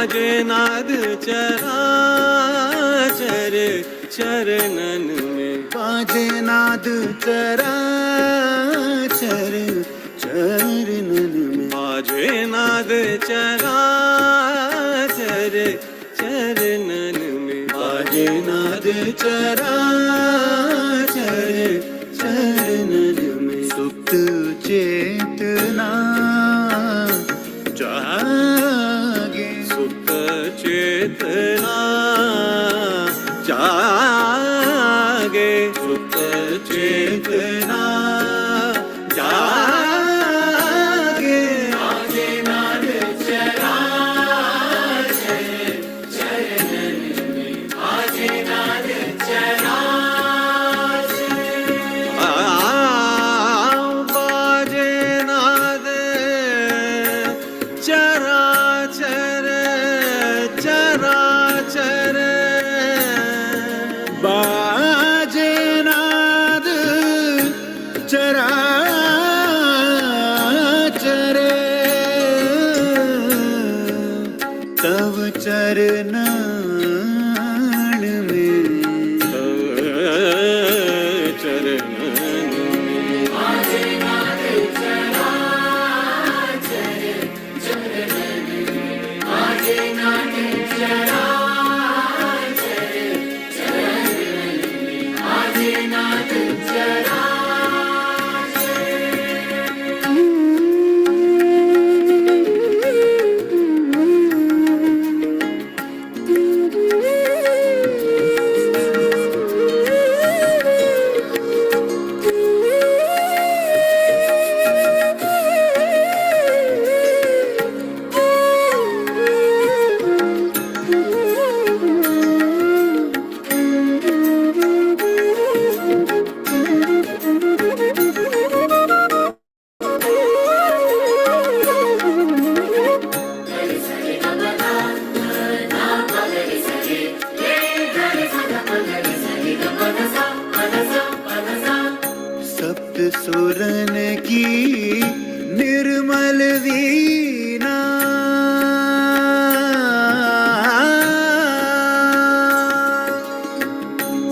बाजे नाद चराचर चरणन में, बाजे नाद चराचर चरणन में, बाजे नाद चराचर चरणन में, बाजे नाद चराचर चरणन में। सुप्त चेतना जागे, सुप्त चेतना जागे, सुप्त चेतना जागे, बाजे नाद चराचर चरणन में, बाजे नाद चराचर। बाजे नाद चराचर चराचर, बाजे नाद चराचर, तव चरणन में, चरणन में, बाजे नाद चराचर चरणन में, बाजे नाद चराचर चरणन में, बाजे नाद चराचर। सप्त सुरन की निर्मल वीणा,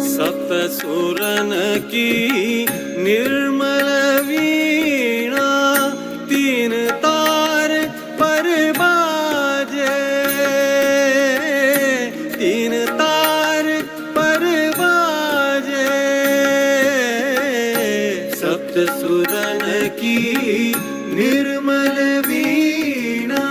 सप्त सुरन की निर्मल वीणा, तीन तार पर बाजे, तीन तार पर बाजे, सप्त सुरन की निर्मल वीणा।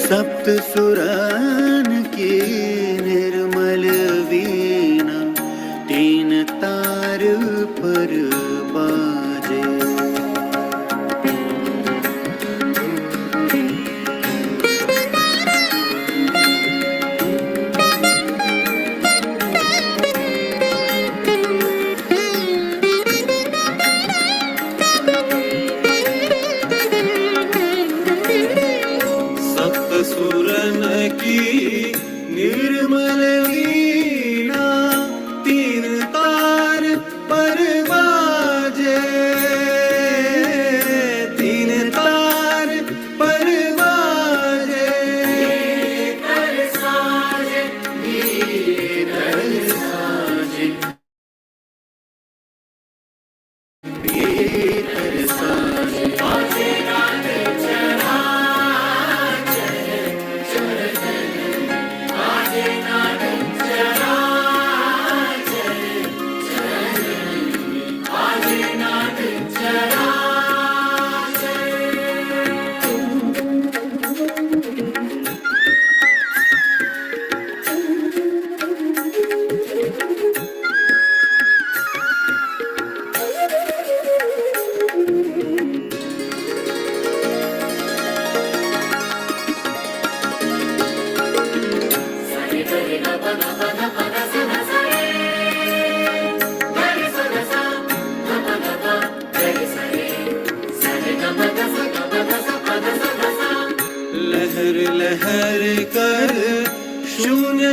सप्त सुरन की निर्मल वीणा, तीन तार पर बाजे, सप्त सुरन की निर्मल वीणा, तीन तार पर बाजे।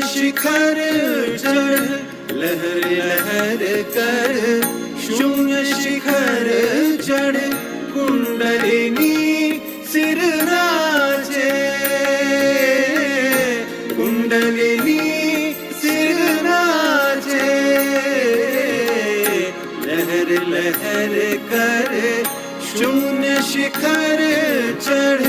शिखर चढ़ लहर लहर कर शून्य शिखर चढ़ कुंडलिनी सिर राजे कुंडलिनी सिर राजे लहर लहर कर शून्य शिखर चढ़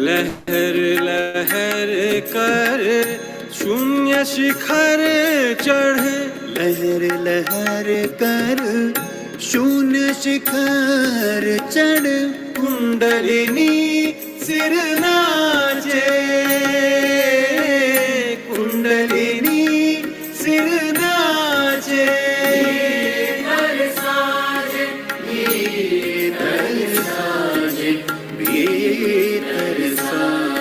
लहर लहर कर शून्य शिखर चढ़ लहर लहर कर शून्य शिखर चढ़ कुंडलिनी सिर नाचे कुंडलिनी सिर नाचे भीतर साजे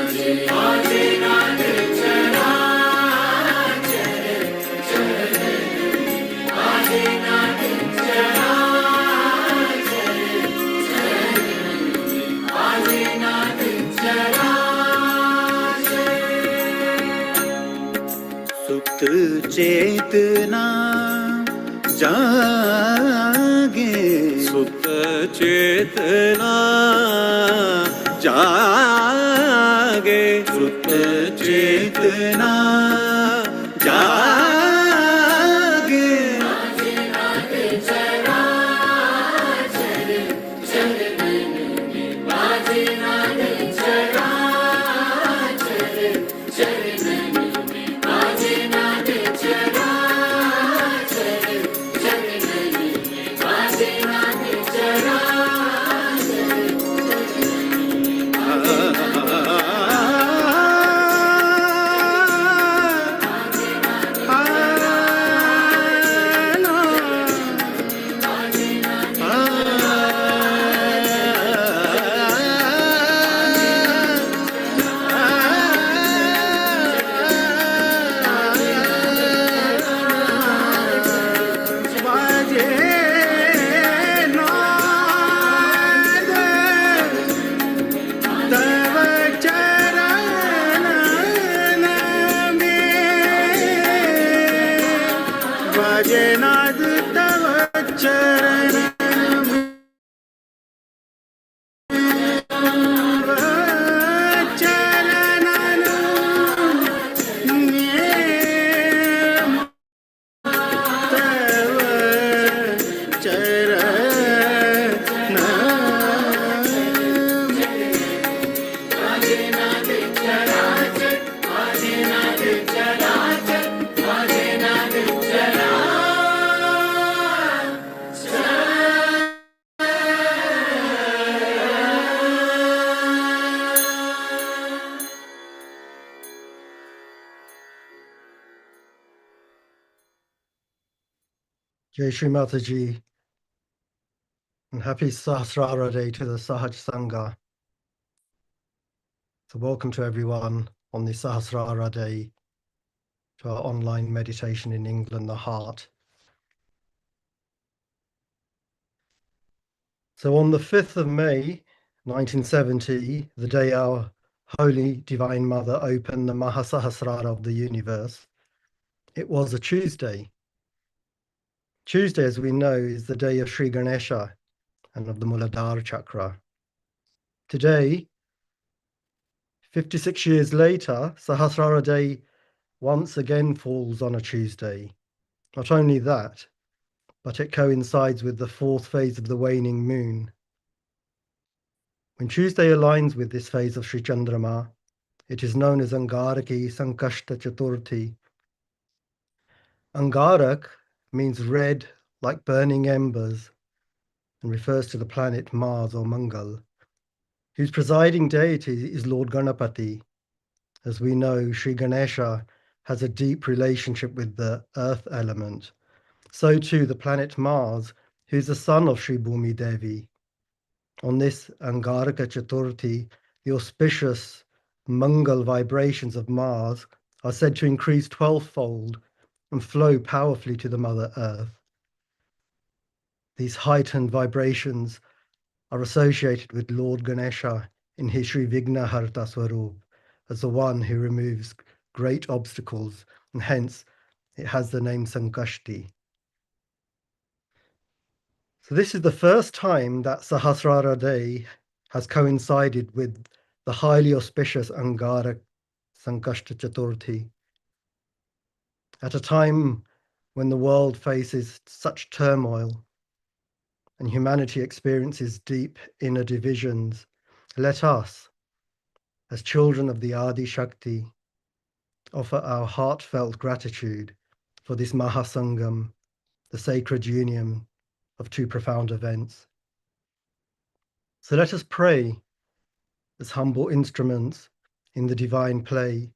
सुप्त चेतना जागे सुप्त चेतना जागे सुप्त चेतना जागे भजनाद तव चरण Jai Shri Mataji, and happy Sahasrara Day to the Sahaj Sangha. So welcome to everyone on the Sahasrara Day to our online meditation in England, the Heart. So on the 5th of May, 1970, the day our Holy Divine Mother opened the Mahasahasrara of the universe, it was a Tuesday. Tuesday, as we know, is the day of Sri Ganesha and of the Muladhara Chakra. Today, 56 years later, Sahasrara Day once again falls on a Tuesday. Not only that, but it coincides with the fourth phase of the waning moon. When Tuesday aligns with this phase of Sri Chandrama, it is known as Angaraki Sankashta Chaturthi. Angarak means red, like burning embers, and refers to the planet Mars or Mangal, whose presiding deity is Lord Ganapati. As we know, Sri Ganesha has a deep relationship with the earth element. So too the planet Mars, who is the son of Sri Bhumi Devi. On this Angaraka Chaturthi, the auspicious Mangal vibrations of Mars are said to increase 12-fold and flow powerfully to the Mother Earth. These heightened vibrations are associated with Lord Ganesha in his Sri Vignaharta Swarup as the one who removes great obstacles, and hence it has the name Sankashti. So this is the first time that Sahasrara Day has coincided with the highly auspicious Angara Sankashta Chaturthi. At a time when the world faces such turmoil and humanity experiences deep inner divisions, let us, as children of the Adi Shakti, offer our heartfelt gratitude for this Mahasangam, the sacred union of two profound events. So let us pray as humble instruments in the divine play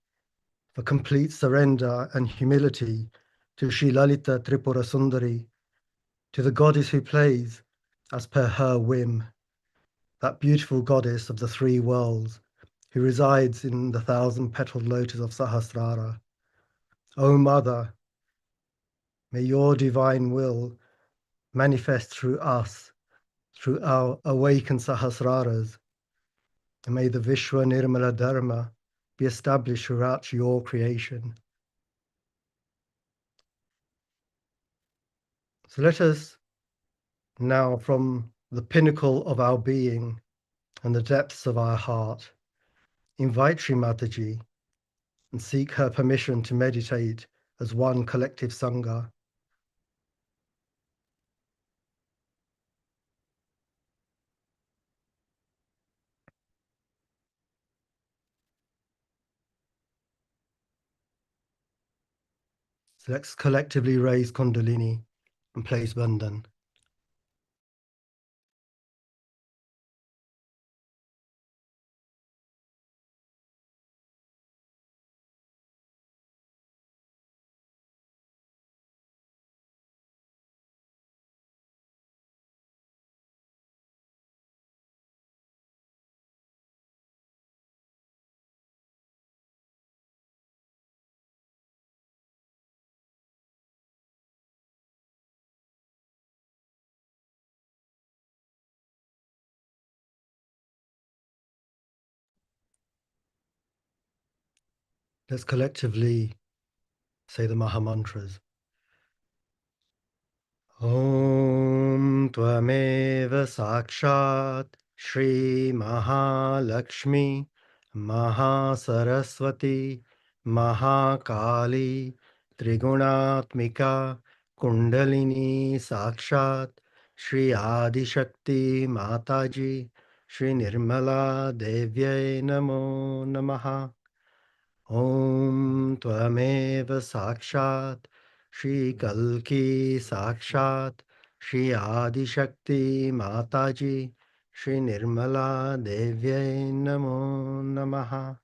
for complete surrender and humility to Sri Lalita Tripura Sundari, to the goddess who plays as per her whim, that beautiful goddess of the three worlds who resides in the 1,000-petaled lotus of Sahasrara. O Mother, may your divine will manifest through us, through our awakened Sahasraras, and may the Vishwa Nirmala Dharma be established throughout your creation. So let us now, from the pinnacle of our being and the depths of our heart, invite Sri Mataji and seek her permission to meditate as one collective Sangha. So let's collectively raise Kundalini and place Bandhan. Let's collectively say the Maha Mantras. Om Tvameva Sakshat Shri Mahalakshmi Mahasaraswati Mahakali Trigunatmika Kundalini Sakshat Shri Adishakti Mataji Shri Nirmala Devyai Namo Namaha. Om Tvameva Sakshat Shri Kalki Sakshat Shri Adishakti Mataji Shri Nirmala Devyai Namo Namaha.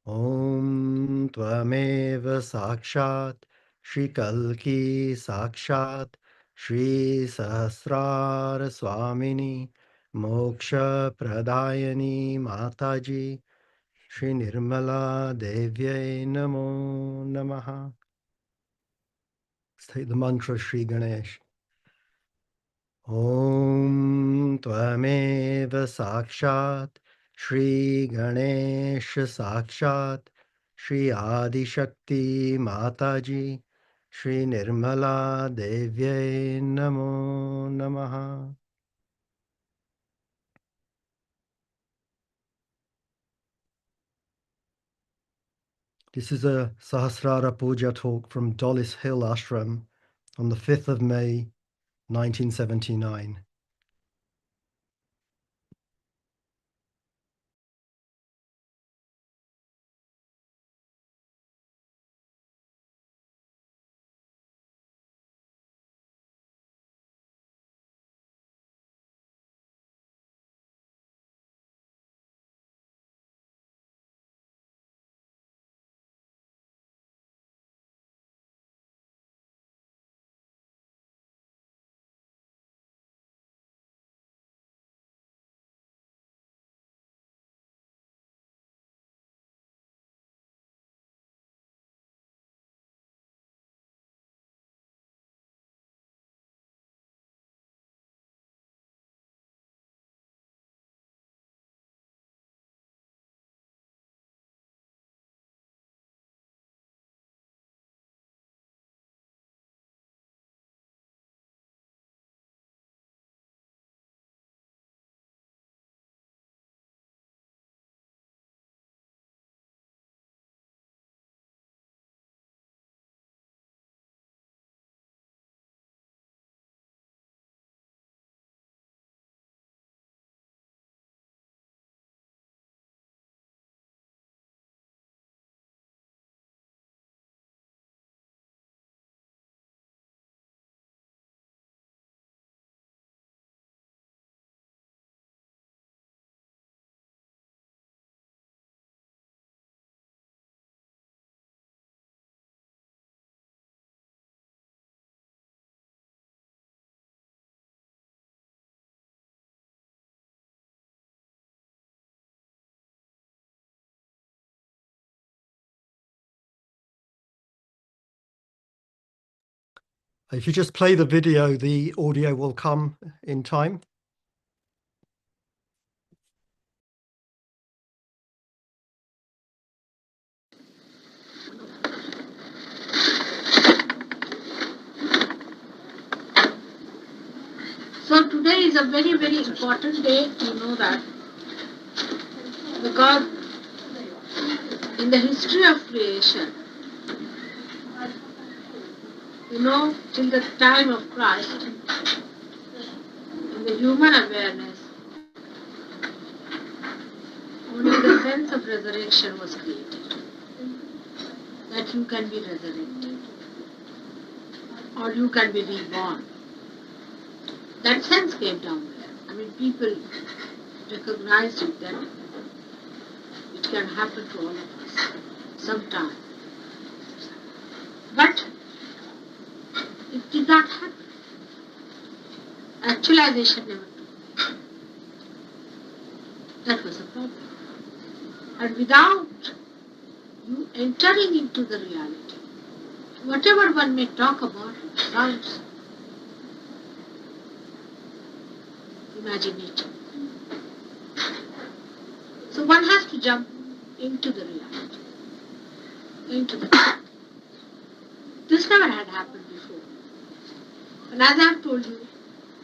Om Tvameva Sakshat Shri Kalki Sakshat Shri Sahasrara Swamini Moksha Pradayani Mataji Shri Nirmala Devyai Namo Namaha. Let's take the mantra Shri Ganesh. Om Tvameva Sakshat Shri Ganesh Sakshat Shri Adi Shakti Mataji Shri Nirmala Devyai Namo Namaha. This is a Sahasrara Puja talk from Dollis Hill Ashram on the 5th of May, 1979. If you just play the video, the audio will come in time. So today is a very, very important day, you know that, because in the history of creation, you know, till the time of Christ, in the human awareness, only the sense of resurrection was created, that you can be resurrected, or you can be reborn. That sense came down there. I mean, people recognized it, that it can happen to all of us sometime. But it did not happen. Actualization never took. That was the problem. And without you entering into the reality, whatever one may talk about, it sounds imaginative. So one has to jump into the reality, into the fact. This never had happened before. And as I have told you,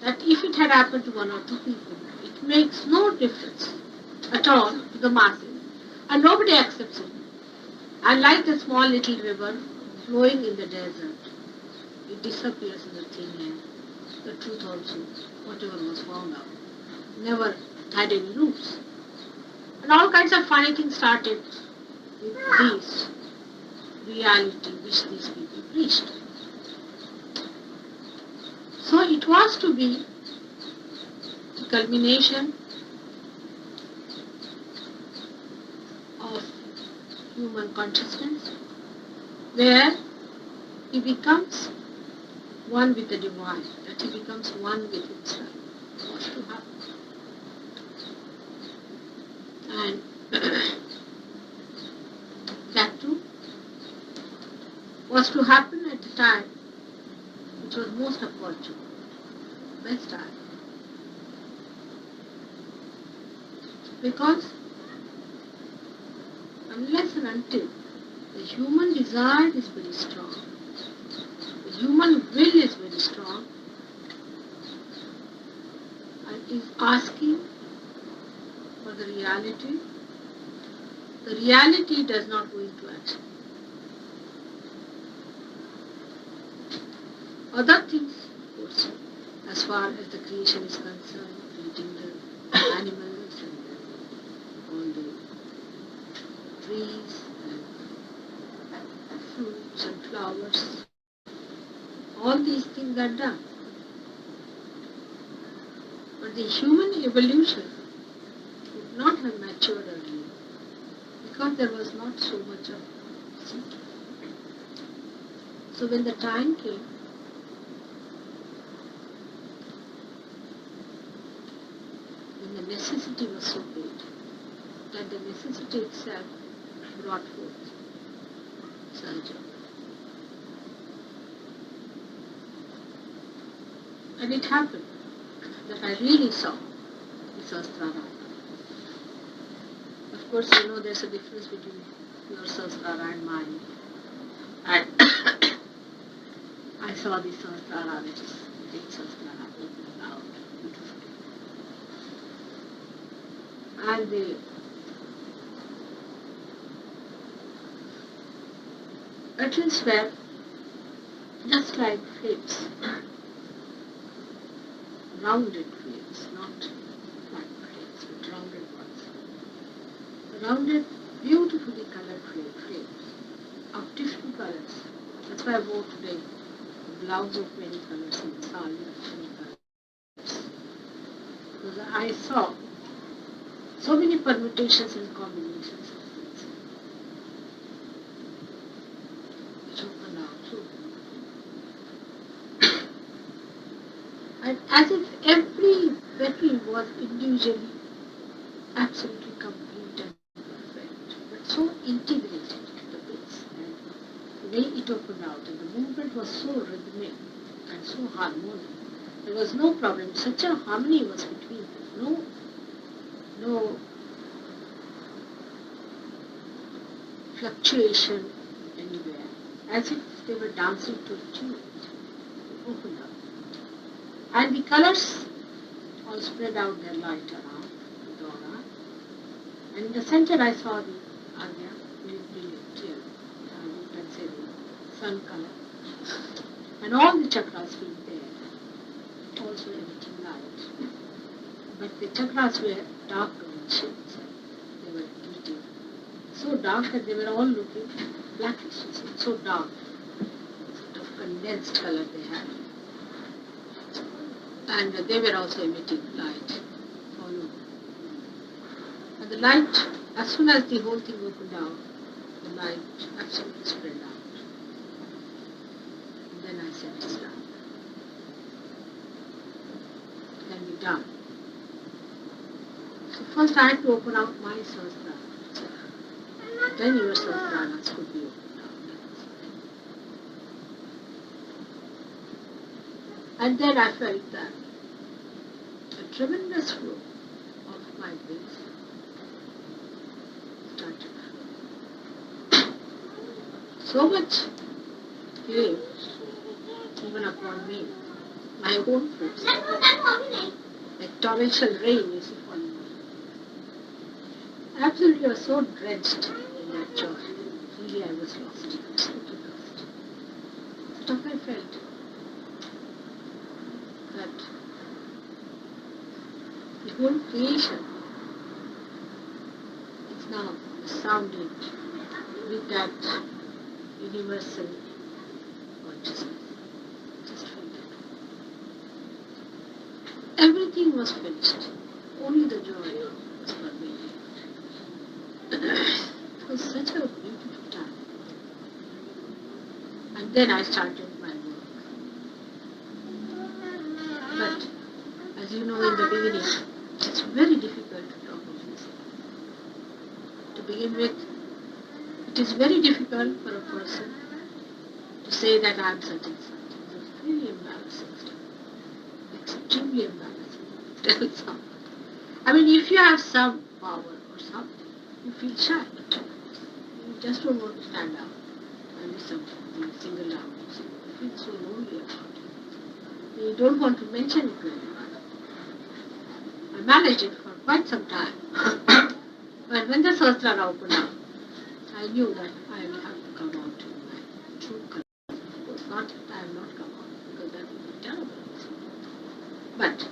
that if it had happened to one or two people, it makes no difference at all to the masses. And nobody accepts it. And like a small little river flowing in the desert, it disappears in the thin air. The truth also, whatever was found out, never had any roots. And all kinds of funny things started with this reality which these people preached. So it was to be the culmination of human consciousness, where he becomes one with the divine, that he becomes one with himself. It was to happen. And that too was to happen at the time which was most opportune, best time. Because unless and until the human desire is very strong, the human will is very strong, and is asking for the reality does not go into action. Other things, of course, as far as the creation is concerned, eating the animals and all the trees and fruits and flowers, all these things are done. But the human evolution would not have matured earlier because there was not so much of seeking. So when the time came, when the necessity was so great, that the necessity itself brought forth surgery. And it happened that I really saw the Sahasrara. Of course, you know there's a difference between your Sahasrara and mine. And I saw the Sahasrara, which is big Sahasrara, opening out beautifully. And the petals were just like flames, rounded flames, not flat flames, but rounded ones. Rounded, beautifully colored flames of different colors. That's why I wore today a blouse of many colors and sari of many colors. Because I saw so many permutations and combinations of things which opened out so beautifully. And as if every petal was individually absolutely complete and perfect, but so integrated to the base. And the way it opened out and the movement was so rhythmic and so harmonious. There was no problem. Such a harmony was between them. No fluctuation anywhere. As if they were dancing to a tune. They opened up. And the colors all spread out their light around the Dora. And in the center I saw the Agya, very brilliant yellow. You can say the sun color. And all the chakras being there, also emitting light. But the chakras were darker in shape. They were emitting so dark that they were all looking blackish, so dark, sort of condensed color they had. And they were also emitting light all over. And the light, as soon as the whole thing opened out, the light absolutely spread out. And then I said, it's done. It can be done. So first I had to open out my sahasrara. Then your sahasraras could be opened out. And then I felt that a tremendous flow of my breath started. So much came even upon me, my own fruits, like torrential rain is falling. Absolutely, I was so drenched in that joy. Really, I was lost, absolutely lost. But I felt that the whole creation is now sounded with that universal consciousness. Just felt that. Everything was finished. Only the joy was pervading. It was such a beautiful time. And then I started my work. But as you know, in the beginning, it's very difficult to talk of this. To begin with, it is very difficult for a person to say that I am such and such. It's really embarrassing stuff. Extremely embarrassing. Tell someone. I mean, if you have some power or something, you feel shy. You just don't want to stand out and be singled out. You feel so lonely about it. You don't want to mention it to anyone. I managed it for quite some time. But when the sahasrara opened up, I knew that I will have to come out in my true color. Of course, not that I have not come out, because that would be terrible. But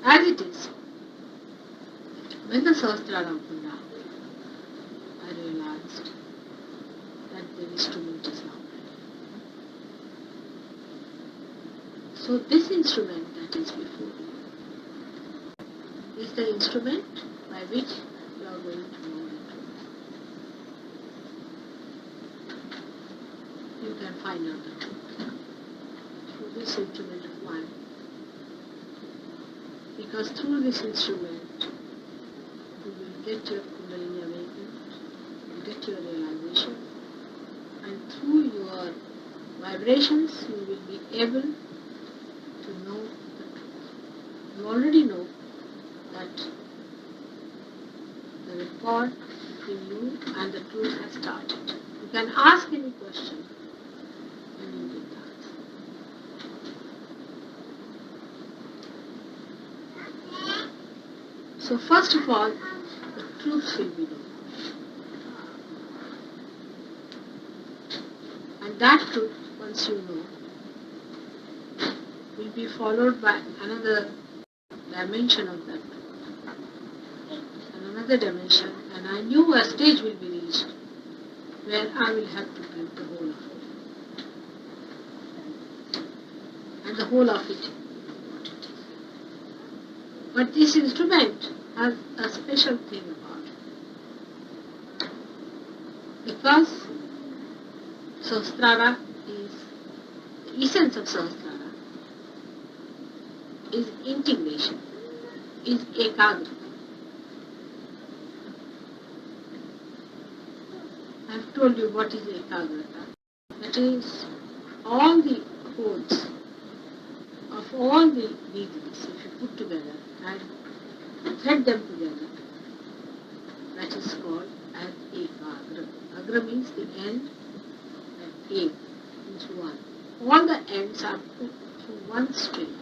as it is, when the sahasrara opened up, I realized that the instrument is now ready. So this instrument that is before you is the instrument by which you are going to know the truth. You can find out the truth through this instrument of mine. Because through this instrument, you will get your Kundalini awakened, you will get your realization, and through your vibrations, you will be able to know the truth. You already know that the rapport between you and the truth has started. You can ask any question and you will answer. So first of all, the truth will be known. And that truth, once you know, will be followed by another dimension of that truth. And another dimension, and I knew a stage will be reached where I will have to give the whole of it. And the whole of it, what it is. But this instrument has a special thing about it. Because Sahasrara is, the essence of Sahasrara is integration, is ekagrata. I have told you what is ekagrata. That is, all the codes If all the needles, if you put together and thread them together, that is called as ekagra. Agra means the end and ek means one. All the ends are put through one string.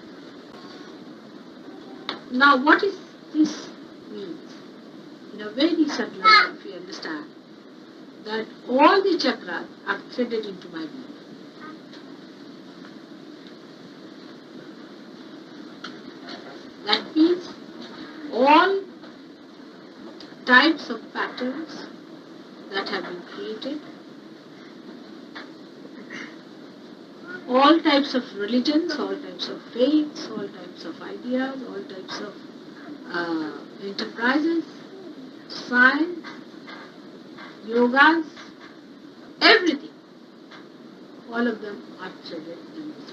Now what is this means? In a very subtle way, if you understand, that all the chakras are threaded into my being. That means all types of patterns that have been created, all types of religions, all types of faiths, all types of ideas, all types of enterprises, science, yogas, everything, all of them are threaded in this.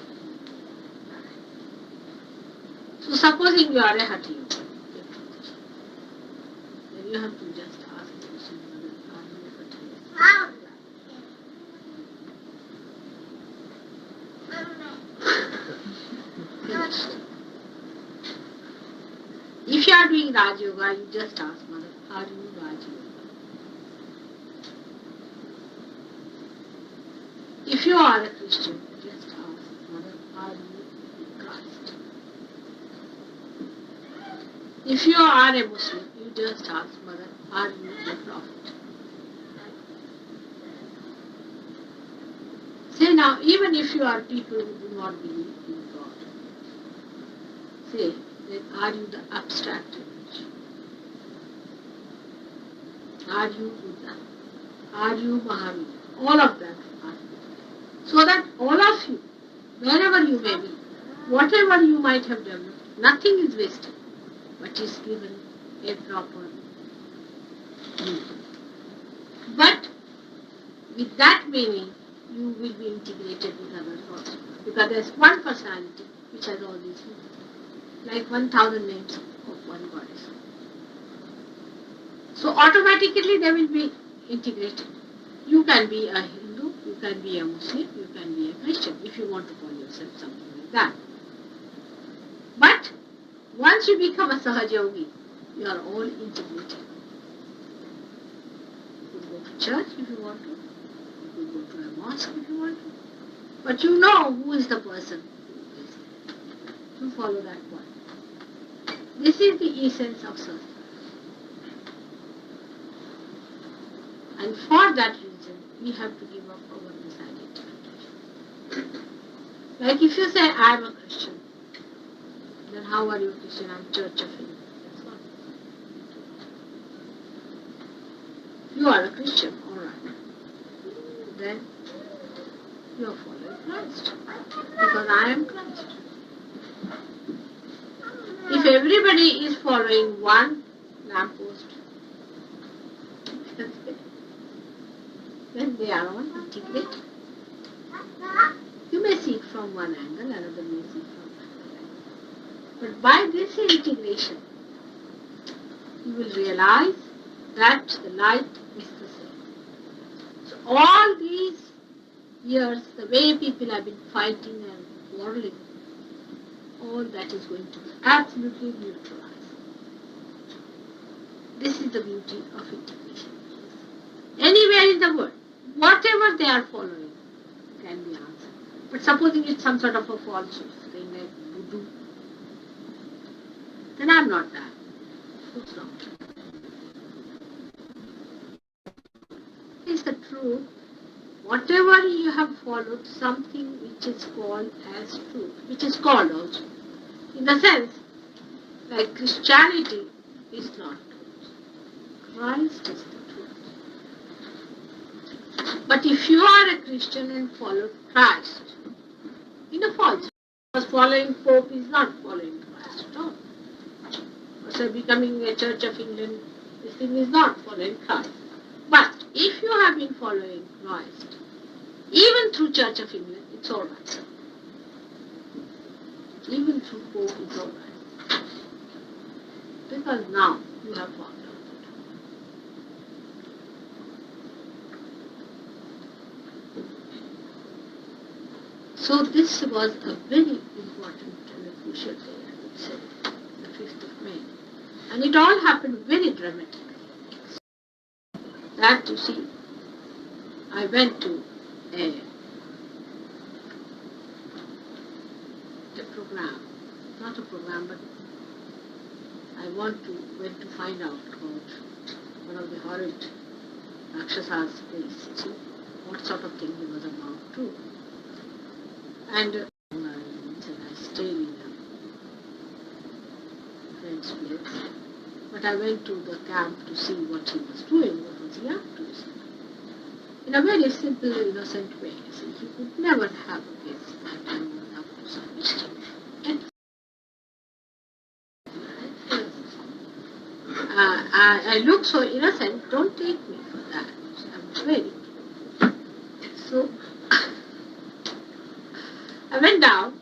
So supposing you are a Hatha yoga, then you have to just ask the question whether are you a Hatha yoga? Finished. If you are doing Raj Yoga, you just ask Mother, are you Raj Yoga? If you are a Christian, just ask Mother, are you Christ? If you are a Muslim, you just ask Mother, are you a Prophet? Say now, even if you are people who do not believe in God, say, then are you the abstract image? Are you Buddha? Are you Mahavira? All of that are you. So that all of you, wherever you may be, whatever you might have developed, nothing is wasted, but is given a proper meaning. But with that meaning, you will be integrated with others also. Because there is one personality which has all these meanings, like 1,000 names of one goddess. So automatically they will be integrated. You can be a Hindu, you can be a Muslim, you can be a Christian, if you want to call yourself something like that. But once you become a Sahaja Yogi, you are all integrated. You could go to church if you want to, you could go to a mosque if you want to, but you know who is the person who is. You follow that point. This is the essence of Sastra. And for that reason, we have to give up our misidentification. Like if you say, I am a Christian, then how are you a Christian? I am Church of England. That's not. You are a Christian, alright. Then you are following Christ. Because I am Christ. If everybody is following one lamppost, then they are all integrated. You may see it from one angle, another may see it from another angle. But by this integration, you will realize that the light is the same. So all these years, the way people have been fighting and quarreling, all that is going to be absolutely neutralized. This is the beauty of integration. Anywhere in the world, whatever they are following can be answered. But supposing it's some sort of a falsehood, saying like voodoo, then I'm not that. What's wrong? It's the truth. Whatever you have followed, something which is called as truth, which is called also. In the sense, like Christianity is not truth. Christ is the truth. But if you are a Christian and follow Christ, in a false, because following Pope is not following Christ at all. So becoming a Church of England, this thing is not following Christ. But if you have been following Christ, even through Church of England, it's all right. Even through Pope, it's all right. Because now you have found out. So this was a very important crucial day, I would say, the 5th of May. And it all happened very dramatically. That, you see, I went to a program, not a program, but I went to find out about one of the horrid Rakshasa's place, you see, what sort of thing he was about to. And I stayed in a friend's place. But I went to the camp to see what he was doing, what was he up to. In a very simple, innocent way. See, he could never have guessed that I was up to some mischief. I look so innocent, don't take me for that. I'm very. So I went down,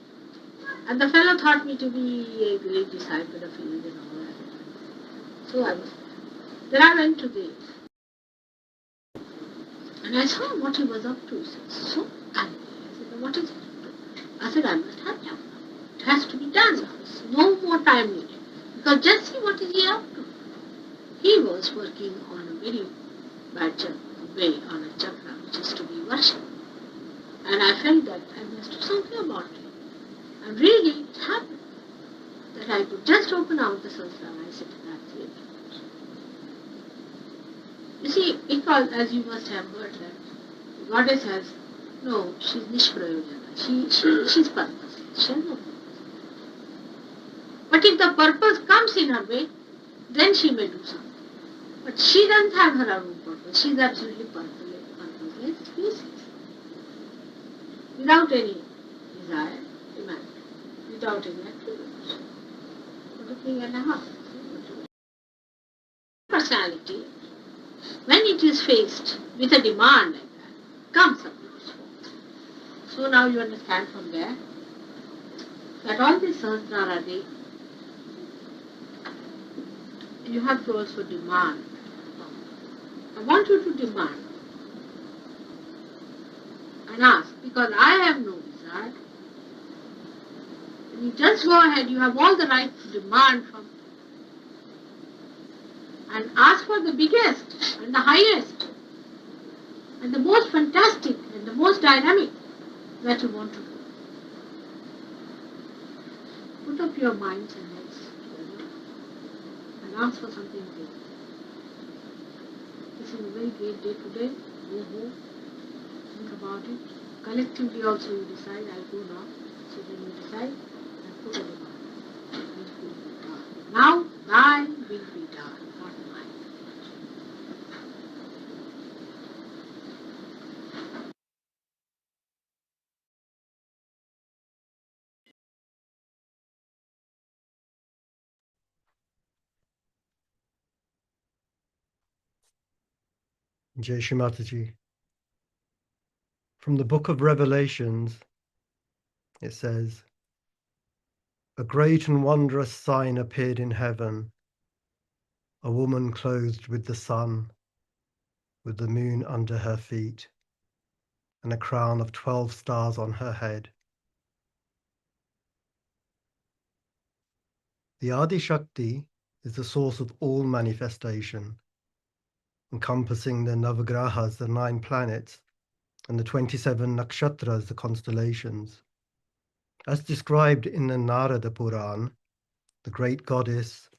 and the fellow thought me to be a great disciple of his and all that. So I was. Then I went to the. And I saw what he was up to. He said, so angry. I said, what is it? I said, I must have done. It has to be done now. There's no more time needed. Because just see what is he up to. He was working on a very bad way on a chakra, which is to be worshipped. And I felt that I must do something about it. And really, it happened. That I could just open out the Sahasrara. I said, that's it. You see, because as you must have heard that the goddess has, no, she's Nishprayojana. She's purposeless. She has no purpose. But if the purpose comes in her way, then she may do something. But she doesn't have her own purpose. She's absolutely purposeless, useless. Without any desire, demand, without any activity. What a thing and a half. Personality, when it is faced with a demand like that, comes up with its form. So now you understand from there that all these Sahasrara, you have to also demand. I want you to demand and ask, because I have no desire. And you just go ahead, you have all the right to demand from and ask for the biggest and the highest and the most fantastic and the most dynamic that you want to do. Put up your minds and heads together and ask for something big. This is a very great day today. Go home, think about it. Collectively also you decide, I go now. So then you decide and put a demand. It will be done. Now, thine will be done, not mine. Jai Shri Mataji. From the book of Revelations, it says, a great and wondrous sign appeared in heaven, a woman clothed with the sun, with the moon under her feet, and a crown of 12 stars on her head. The Adi Shakti is the source of all manifestation, encompassing the Navagrahas, the 9 planets, and the 27 nakshatras, the constellations. As described in the Narada Puran, the great goddess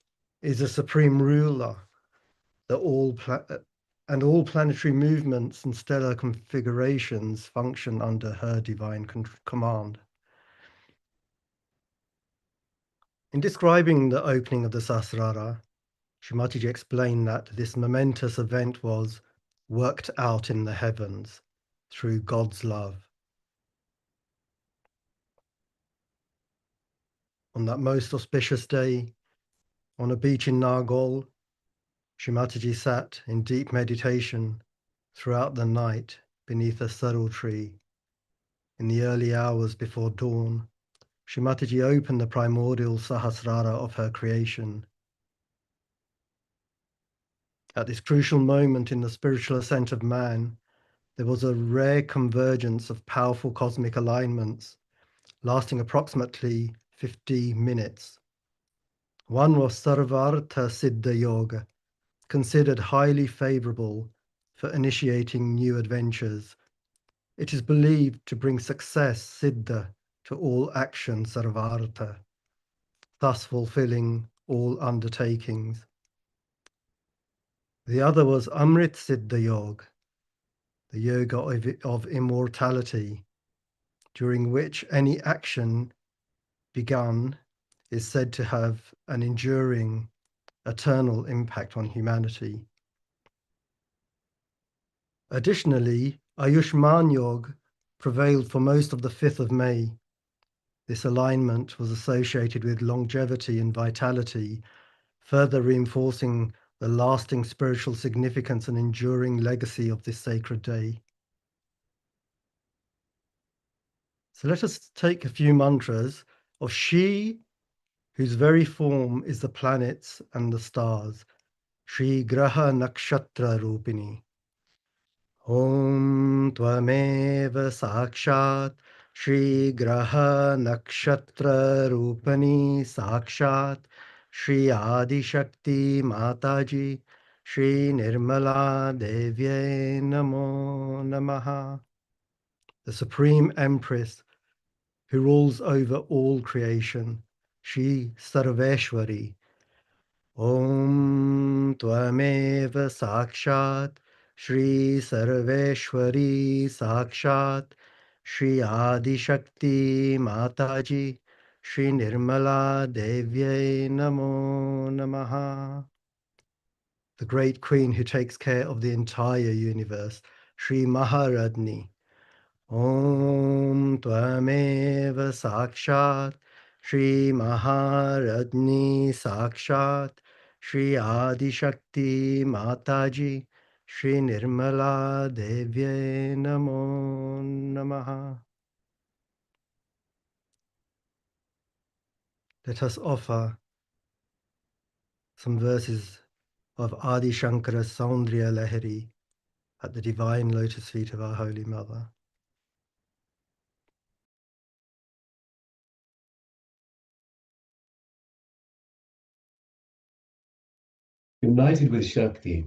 is a supreme ruler that all planetary movements and stellar configurations function under her divine command. In describing the opening of the Sahasrara, Srimataji explained that this momentous event was worked out in the heavens through God's love. On that most auspicious day, on a beach in Nagal, Srimataji sat in deep meditation throughout the night beneath a sorrel tree. In the early hours before dawn, Srimataji opened the primordial Sahasrara of her creation. At this crucial moment in the spiritual ascent of man, there was a rare convergence of powerful cosmic alignments lasting approximately 50 minutes. One was Sarvartha Siddha Yoga, considered highly favorable for initiating new adventures. It is believed to bring success, Siddha, to all action, Sarvartha, thus fulfilling all undertakings. The other was Amrit Siddha Yoga, the yoga of immortality, during which any action begun is said to have an enduring, eternal impact on humanity. Additionally, Ayushman Yoga prevailed for most of the 5th of May. This alignment was associated with longevity and vitality, further reinforcing the lasting spiritual significance and enduring legacy of this sacred day. So let us take a few mantras of She, whose very form is the planets and the stars. Shri Graha Nakshatra Rupini. Om Tvameva Sakshat Shri Graha Nakshatra Rupani Sakshat Shri Adi Shakti Mataji Shri Nirmala Devye Namo Namaha. The Supreme Empress who rules over all creation, Shri Sarveshwari. Om Tvameva Sakshat Shri Sarveshwari Sakshat Shri Adi Shakti Mataji Shri Nirmala Devye Namo Namaha. The great queen who takes care of the entire universe, Shri Maharadni. Om Tvameva Sakshat Shri Maharadni Sakshat Shri Adi Shakti Mataji Shri Nirmala Devye Namo Namaha. Let us offer some verses of Adi Shankara's Saundriya Lahari at the divine lotus feet of our Holy Mother. United with Shakti,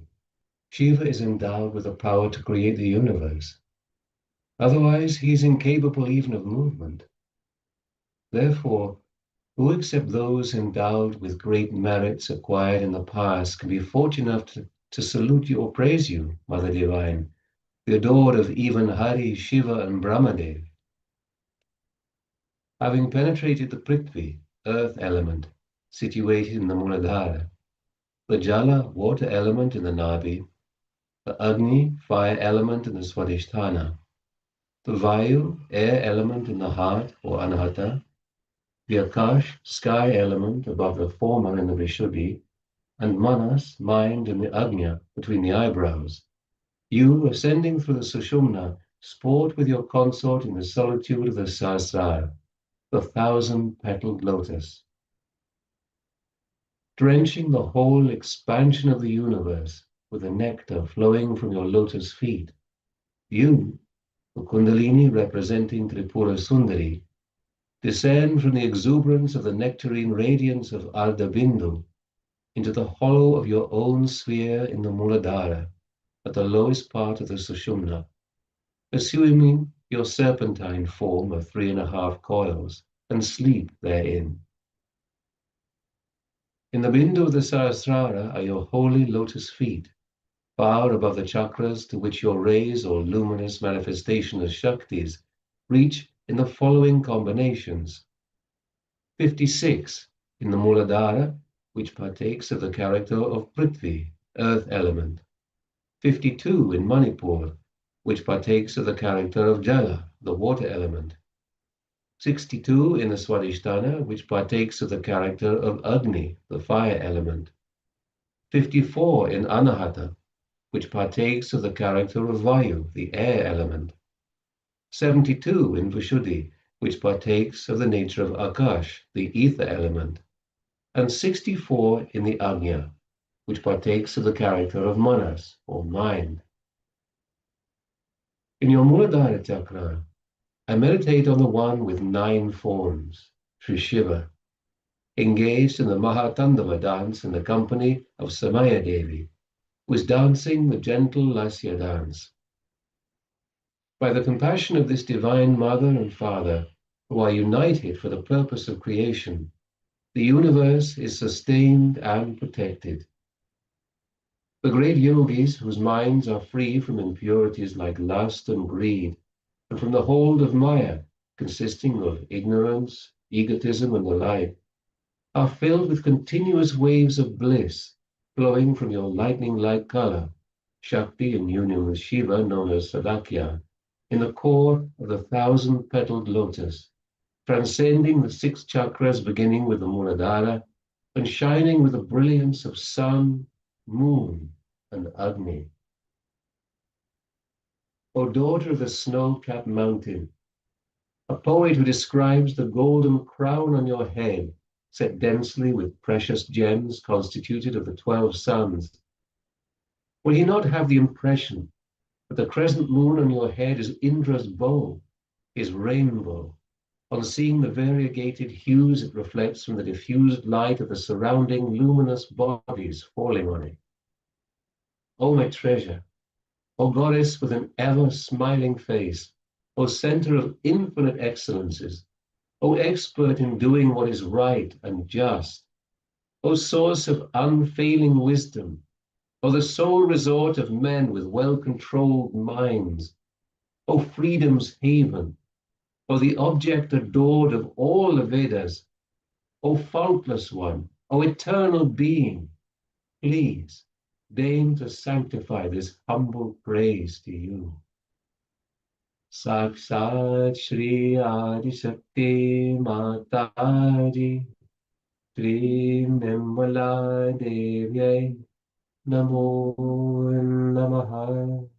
Shiva is endowed with the power to create the universe. Otherwise, he is incapable even of movement. Therefore, who except those endowed with great merits acquired in the past can be fortunate enough to salute you or praise you, Mother Divine, the adored of even Hari, Shiva, and Brahmadev? Having penetrated the Prithvi, earth element, situated in the Muladhara, the Jala, water element in the Nabhi, the Agni, fire element in the Swadhisthana, the Vayu, air element in the heart or Anahata, the Akash, sky element above the former in the Vishuddhi, and Manas, mind in the Agnya between the eyebrows. You, ascending through the Sushumna, sport with your consort in the solitude of the Sahasrara, the 1,000-petaled lotus. Drenching the whole expansion of the universe with the nectar flowing from your lotus feet, you, the Kundalini representing Tripura Sundari, descend from the exuberance of the nectarine radiance of Ardha Bindu into the hollow of your own sphere in the Muladhara, at the lowest part of the Sushumna, assuming your serpentine form of 3.5 coils, and sleep therein. In the Bindu of the Sahasrara are your holy lotus feet, far above the chakras to which your rays or luminous manifestation of Shaktis reach in the following combinations. 56 in the Muladhara, which partakes of the character of Prithvi, earth element. 52 in Manipur, which partakes of the character of Jala, the water element. 62 in the Swadhisthana, which partakes of the character of Agni, the fire element. 54 in Anahata, which partakes of the character of Vayu, the air element. 72 in Vishuddhi, which partakes of the nature of Akash, the ether element. And 64 in the Agnya, which partakes of the character of Manas, or mind. In your Muladhara chakra, I meditate on the one with 9 forms, Sri Shiva, engaged in the Mahatandava dance in the company of Samaya Devi, who was dancing the gentle Lasya dance. By the compassion of this divine mother and father, who are united for the purpose of creation, the universe is sustained and protected. The great yogis, whose minds are free from impurities like lust and greed, and from the hold of Maya, consisting of ignorance, egotism, and the like, are filled with continuous waves of bliss flowing from your lightning-like color, Shakti in union with Shiva, known as Sadakya, in the core of the thousand-petaled lotus, transcending the 6 chakras beginning with the Muladhara and shining with the brilliance of sun, moon, and Agni. O daughter of the snow-capped mountain, a poet who describes the golden crown on your head, set densely with precious gems constituted of the 12 suns, will he not have the impression that the crescent moon on your head is Indra's bow, his rainbow, on seeing the variegated hues it reflects from the diffused light of the surrounding luminous bodies falling on it? O my treasure, O goddess with an ever-smiling face, O center of infinite excellences, O expert in doing what is right and just, O source of unfailing wisdom, O the sole resort of men with well-controlled minds, O freedom's haven, O the object adored of all the Vedas, O faultless one, O eternal being, please deign to sanctify this humble praise to you. Sakshat Shri Adi Shakti Mataji Shri Nirmala Devyai Namo Namaha.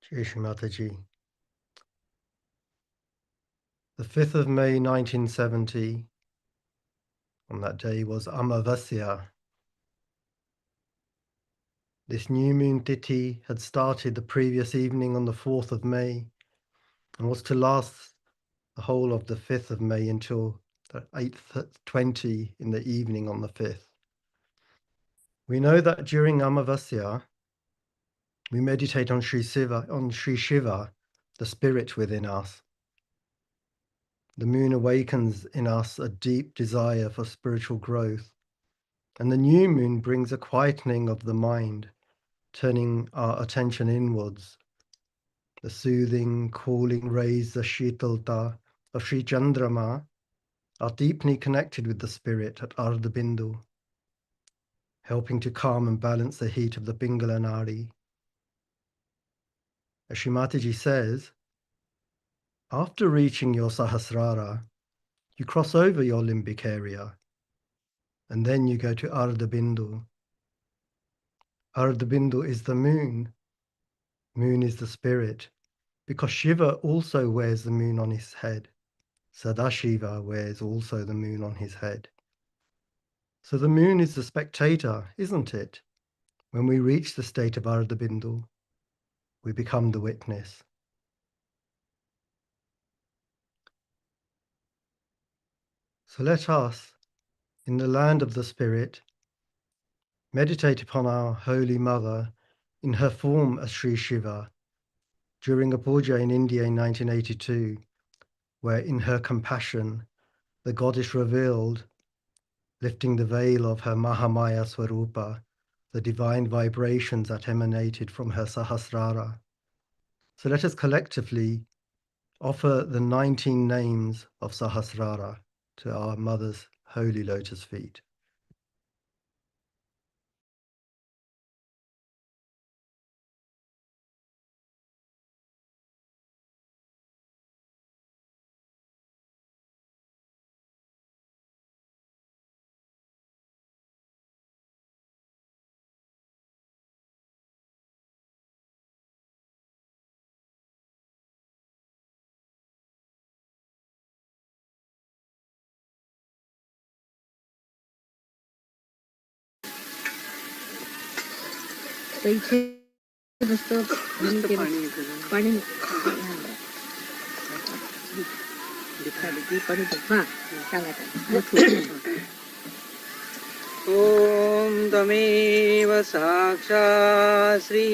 Jai Shri Mataji. The 5th of May 1970, on that day was Amavasya. This new moon Tithi had started the previous evening on the 4th of May and was to last the whole of the 5th of May until the 8:20 in the evening on the 5th. We know that during Amavasya, we meditate on Sri Shiva, the spirit within us. The moon awakens in us a deep desire for spiritual growth, and the new moon brings a quietening of the mind, turning our attention inwards. The soothing, cooling rays, the Shitalta of Sri Chandrama, are deeply connected with the spirit at Ardhabindu, helping to calm and balance the heat of the Pingala Nadi. As Shri Mataji says, after reaching your Sahasrara, you cross over your limbic area, and then you go to Ardhabindu. Ardhabindu is the moon. Moon is the spirit, because Shiva also wears the moon on his head. Sadashiva wears also the moon on his head. So the moon is the spectator, isn't it? When we reach the state of Ardhabindu, we become the witness. So let us, in the land of the spirit, meditate upon our Holy Mother in her form as Sri Shiva during a puja in India in 1982, where in her compassion, the goddess revealed, lifting the veil of her Mahamaya Swarupa, the divine vibrations that emanated from her Sahasrara. So let us collectively offer the 19 names of Sahasrara to our Mother's holy lotus feet. तर इथे नुसतं पाणी ॐ तमेव साक्षात् श्री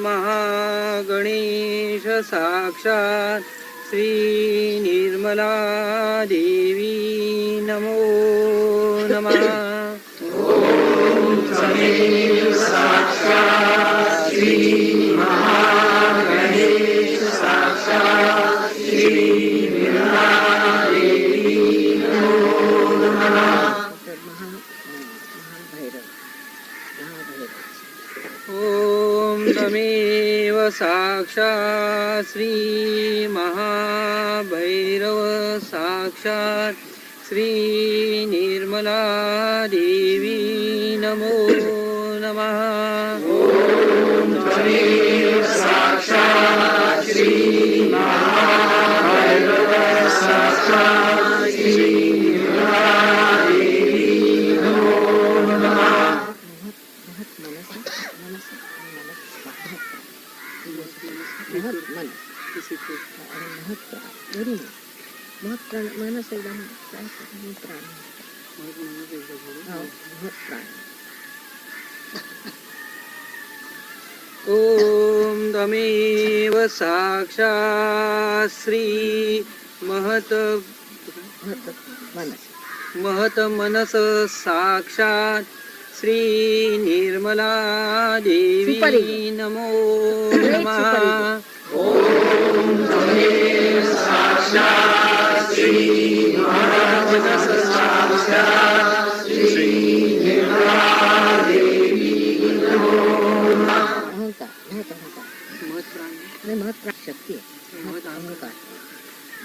महागणेश साक्षात् श्री निर्मला देवी नमो नमः। ॐ तमेव साक्षात् श्री महाभैरव साक्षात् श्री निर्मला देवी नमो नमः। ॐ तमेव साक्षात् श्री महत मनस साक्षात् श्री निर्मला देवी नमो नमः।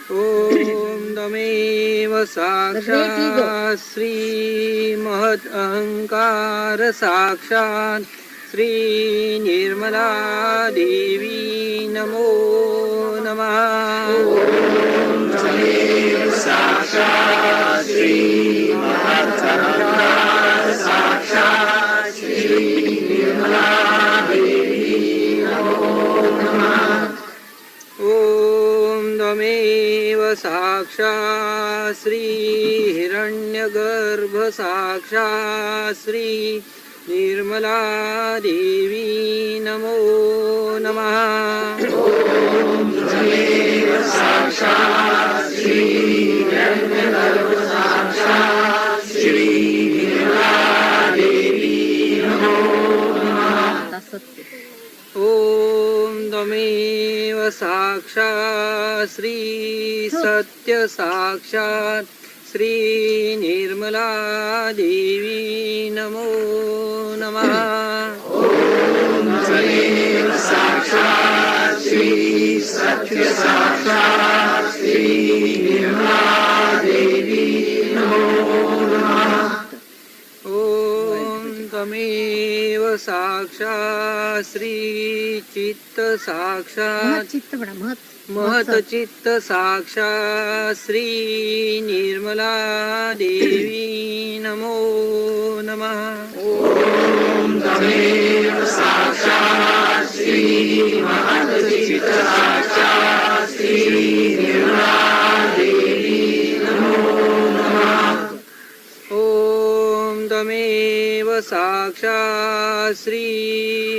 ॐ तमेव साक्षात् श्री महत् अहंकार साक्षात् श्री निर्मला देवी नमो नमः। ॐ तमेव साक्षात् श्री हिरण्यगर्भ साक्षात् श्री निर्मला देवी नमो नमः। ॐ तमेव साक्षात् श्री सत्य साक्षात् श्री निर्मला देवी नमो नमः। ॐ तमेव साक्षात् श्री चित्त साक्षात् महत चित्त साक्षात् श्री निर्मला देवी नमो नमः। ॐ तमेव साक्षात् श्री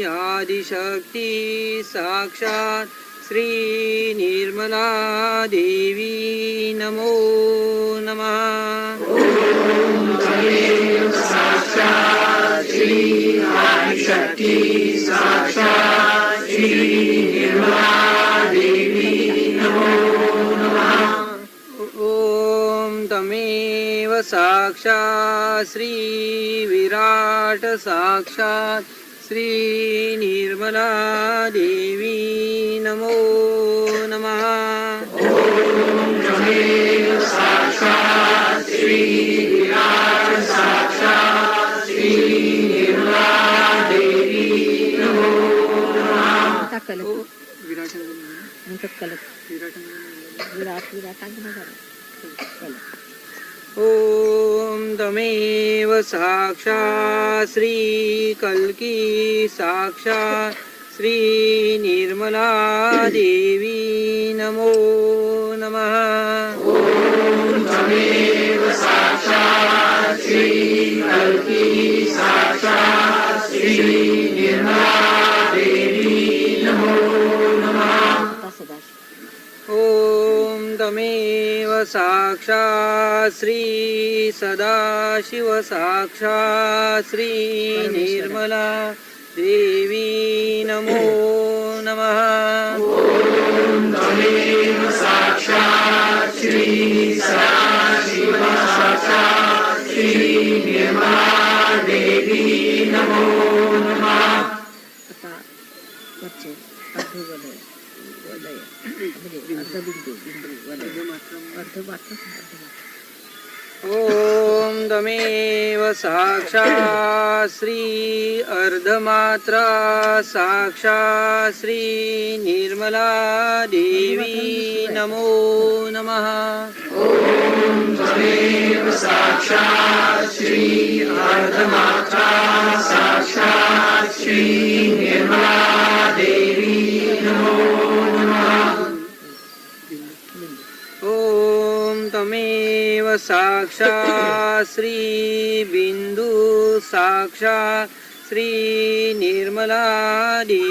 आदिशक्ति साक्षात् श्री निर्मला देवी नमो नमः। ॐ तमेव साक्षात् श्री विराट साक्षात् श्री निर्मला देवी नमो नमः। ॐ तमेव साक्षात् श्री कल्की साक्षात् श्री निर्मला देवी नमो नमः. ॐ तमेव साक्षात् श्री सदाशिव साक्षात् श्री निर्मला देवी नमो नमः. आता वरचे अर्धवलय वलय म्हणजे अर्धबिंदू बिंदू वलय अर्धमात्र ॐ तमेव साक्षात् श्री अर्धमात्रा साक्षात् श्री निर्मला देवी नमो नमः. ॐ तमेव साक्षात् श्री बिंदु साक्षात् श्री निर्मला देवी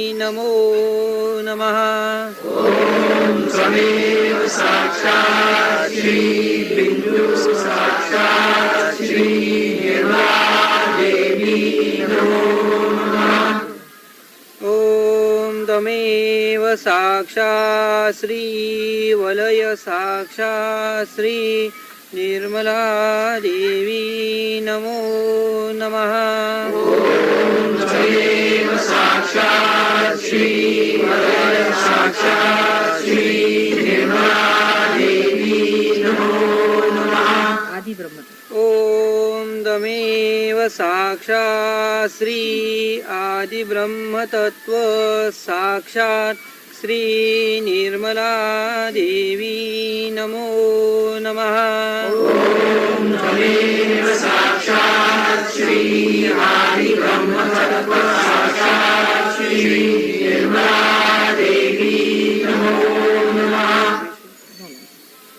नमो नमः. ॐ तमेव साक्षात् श्री वलय साक्षात् श्री निर्मला देवी नमो नमः. आदि ब्रह्म ॐ तमेव साक्षात् श्री आदि ब्रह्म तत्व साक्षात् श्री निर्मला देवी नमो नमः.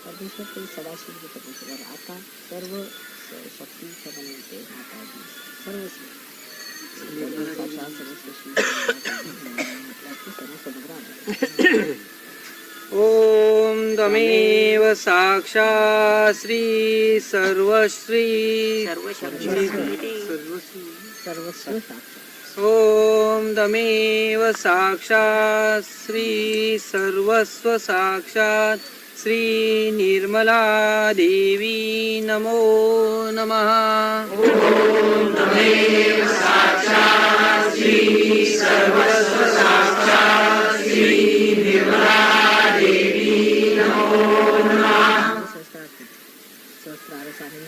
परमेश्वर ते सदाशिव जे परमेश्वर आता सर्व शक्ती समन्वय माताजी सर्व साक्षात सर्व समुद्र ॐ तमेव साक्षात् श्री सर्वश्री सर्वस्व साक्षात ॐ तमेव साक्षात् श्री सर्वस्व साक्षात् श्री निर्मला देवी नमो नमः. सहस्रार स्वामी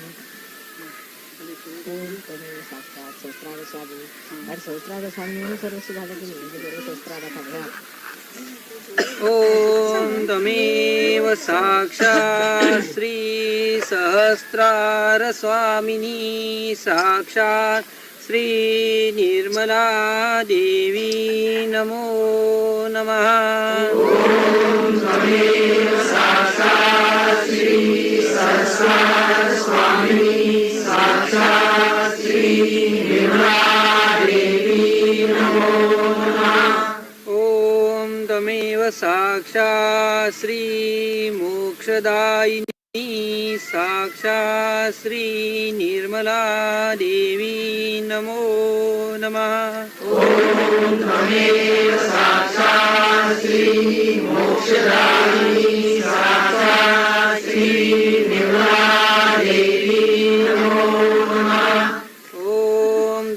ओम तमेव साक्षात सहस्रार स्वामी आणि सहस्रार स्वामी म्हणून सर्वस्व झालं की नाही म्हणजे बरोबर सहस्राराचा घ्या ॐ तमेव साक्षात् श्री सहस्रार स्वामिनी साक्षात् श्री निर्मला देवी नमो नमः. ॐ तमेव साक्षात् श्री मोक्षदायिनी साक्षात् श्री निर्मला देवी नमो नमः. ॐ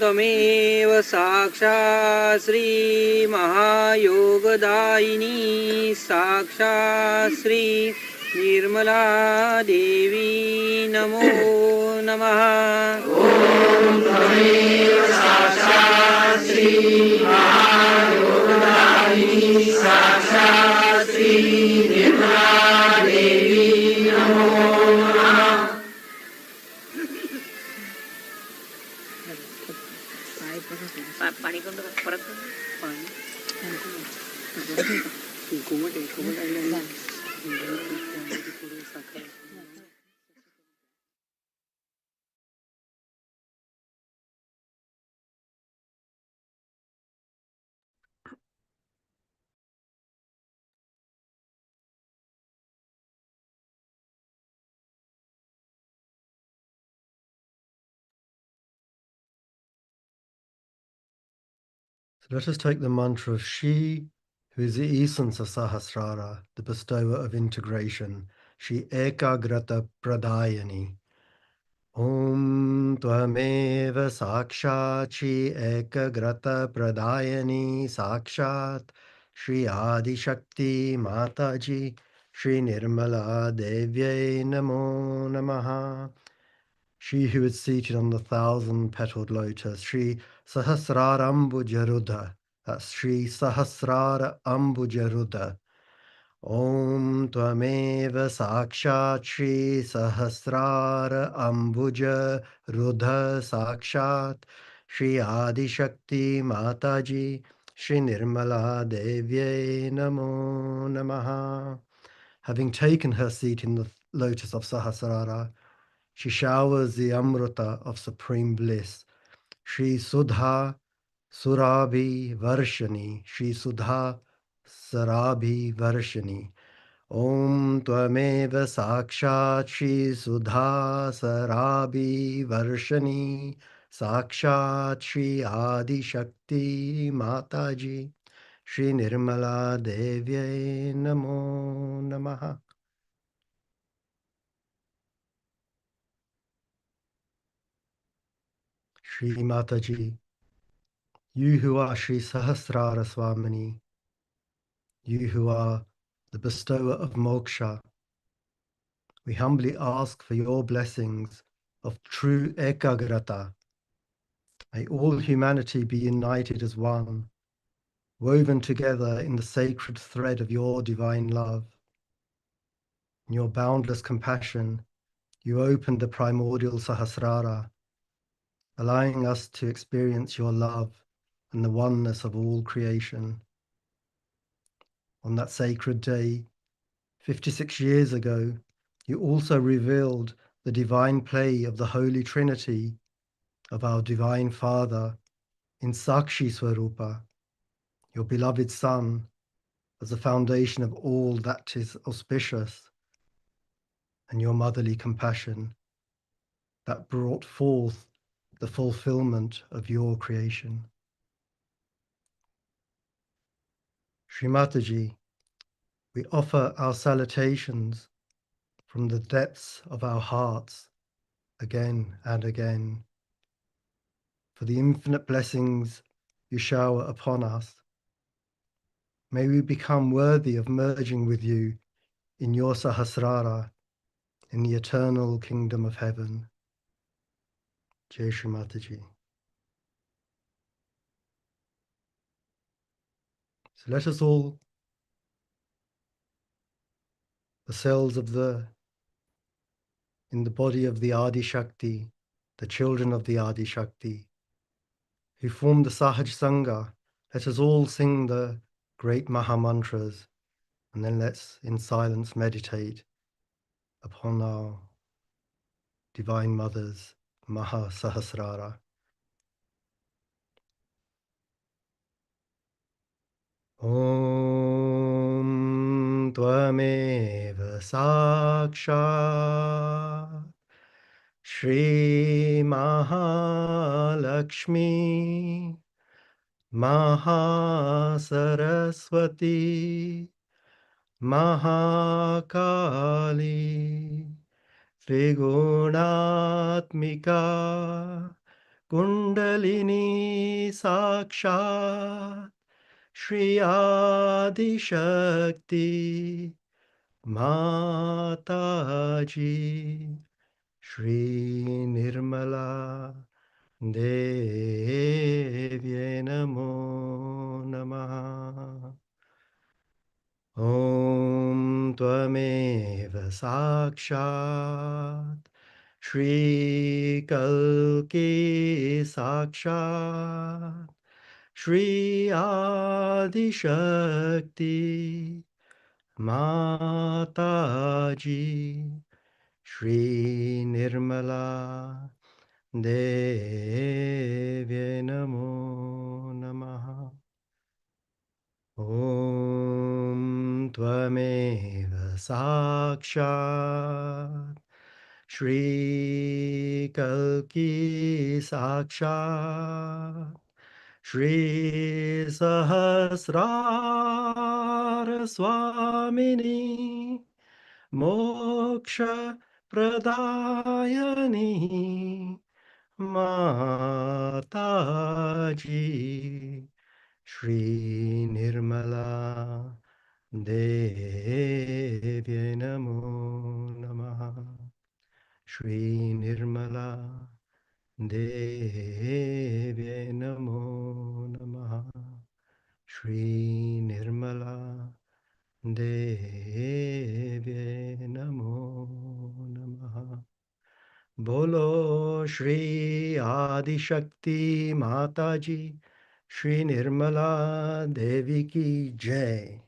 तमेव साक्षात् श्री महायोगदायिनी साक्षात् श्री निर्मला देवी नमो नमः. So let us take the mantra of She, who is the essence of Sahasrara, the bestower of integration, She Ekagrata Pradayani. Om Tvameva Sakshat Shri Ekagrata Pradayani Sakshat Shri Adi Shakti Mataji Shri Nirmala Devyai Namo Namaha. She who is seated on the thousand-petaled lotus, Sri Sahasrara Ambujarudha. That's Sri Sahasrara Ambujarudha. Om Tvameva Sakshat Shri Sahasrara Ambuja Rudha Sakshat Shri Adi Shakti Mataji Shri Nirmala Devyai Namo Namaha. Having taken her seat in the lotus of Sahasrara, she showers the Amrita of supreme bliss. Shri Sudha Surabhi Varshani. Shri Sudha Sarabhi Varshani. Om Tvameva Sakshat Shri Sudha Sarabhi Varshani. Sakshat Shri Adi Shakti Mataji. Shri Nirmala Devyai Namo Namaha. Shri Mataji, you who are Sri Sahasrara Swamini, you who are the bestower of moksha, we humbly ask for your blessings of true ekagrata. May all humanity be united as one, woven together in the sacred thread of your divine love. In your boundless compassion, you opened the primordial Sahasrara, allowing us to experience your love and the oneness of all creation. On that sacred day, 56 years ago, you also revealed the divine play of the Holy Trinity of our Divine Father in Sakshi Swarupa, your beloved Son, as the foundation of all that is auspicious, and your motherly compassion that brought forth the fulfillment of your creation. Sri Mataji, we offer our salutations from the depths of our hearts again and again for the infinite blessings you shower upon us. May we become worthy of merging with you in your Sahasrara in the eternal kingdom of heaven. Jai Shri Mataji. So let us all, the cells in the body of the Adi Shakti, the children of the Adi Shakti, who form the Sahaj Sangha, let us all sing the great Maha Mantras, and then let's in silence meditate upon our Divine Mother's Maha Sahasrara. Om Tvameva Sakshat Shri Mahalakshmi Mahasaraswati Mahakali Trigunatmika Kundalini Sakshat Shri Adi Shakti Mataji Shri Nirmala Devye Namo Namaha. Om Tvameva Sakshat Shri Kalki Sakshat Shri Adi Shakti Mataji Shri Nirmala Devya Namo Namaha. Om Tvameva Sakshat Shri Kalki Sakshat Shri Sahasrara Swamini Moksha Pradayani Mataji Shri Nirmala Devya Namo Namaha. Shri Nirmala Devya Namo Namaha. Shri Nirmala Devya Namo Namaha. Bolo Shri Adi Shakti Mataji Shri Nirmala Devi ki Jai.